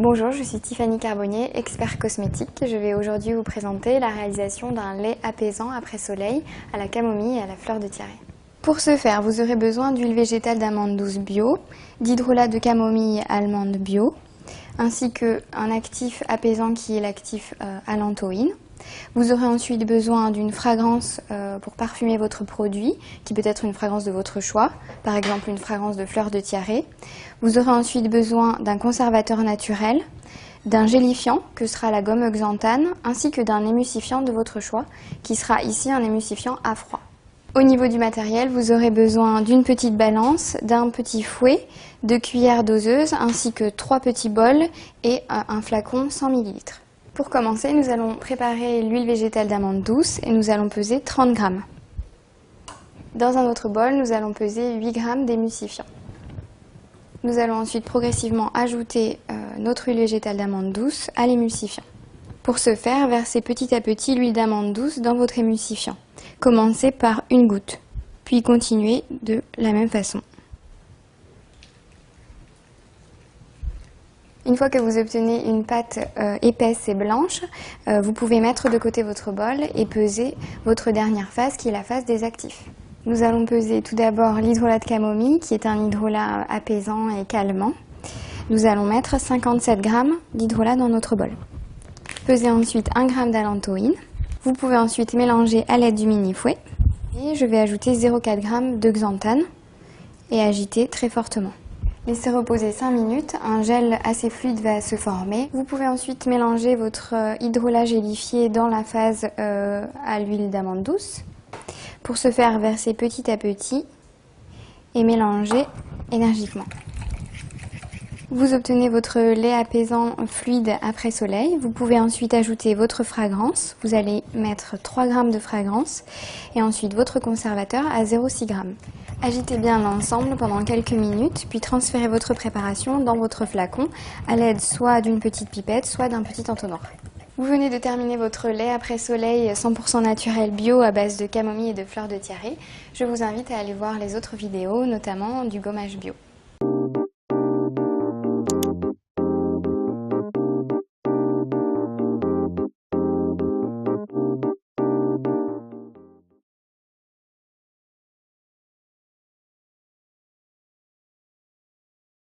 Bonjour, je suis Tiffany Carbonnier, expert cosmétique. Je vais aujourd'hui vous présenter la réalisation d'un lait apaisant après soleil à la camomille et à la fleur de tiare. Pour ce faire, vous aurez besoin d'huile végétale d'amande douce bio, d'hydrolat de camomille allemande bio, ainsi qu'un actif apaisant qui est l'actif allantoïne. Vous aurez ensuite besoin d'une fragrance pour parfumer votre produit, qui peut être une fragrance de votre choix, par exemple une fragrance de fleur de tiare. Vous aurez ensuite besoin d'un conservateur naturel, d'un gélifiant, que sera la gomme xanthane, ainsi que d'un émulsifiant de votre choix, qui sera ici un émulsifiant à froid. Au niveau du matériel, vous aurez besoin d'une petite balance, d'un petit fouet, 2 cuillères doseuses, ainsi que 3 petits bols et un flacon 100 ml. Pour commencer, nous allons préparer l'huile végétale d'amande douce et nous allons peser 30 g. Dans un autre bol, nous allons peser 8 g d'émulsifiant. Nous allons ensuite progressivement ajouter notre huile végétale d'amande douce à l'émulsifiant. Pour ce faire, versez petit à petit l'huile d'amande douce dans votre émulsifiant. Commencez par une goutte, puis continuez de la même façon. Une fois que vous obtenez une pâte épaisse et blanche, vous pouvez mettre de côté votre bol et peser votre dernière phase qui est la phase des actifs. Nous allons peser tout d'abord l'hydrolat de camomille qui est un hydrolat apaisant et calmant. Nous allons mettre 57 g d'hydrolat dans notre bol. Pesez ensuite 1 g d'allantoïne. Vous pouvez ensuite mélanger à l'aide du mini-fouet. Et je vais ajouter 0,4 g de xanthane et agiter très fortement. Laissez reposer 5 minutes, un gel assez fluide va se former. Vous pouvez ensuite mélanger votre hydrolat gélifié dans la phase à l'huile d'amande douce. Pour ce faire, versez petit à petit et mélangez énergiquement. Vous obtenez votre lait apaisant fluide après soleil. Vous pouvez ensuite ajouter votre fragrance. Vous allez mettre 3 g de fragrance et ensuite votre conservateur à 0,6 g. Agitez bien l'ensemble pendant quelques minutes, puis transférez votre préparation dans votre flacon à l'aide soit d'une petite pipette, soit d'un petit entonnoir. Vous venez de terminer votre lait après soleil 100% naturel bio à base de camomille et de fleurs de tiare. Je vous invite à aller voir les autres vidéos, notamment du gommage bio.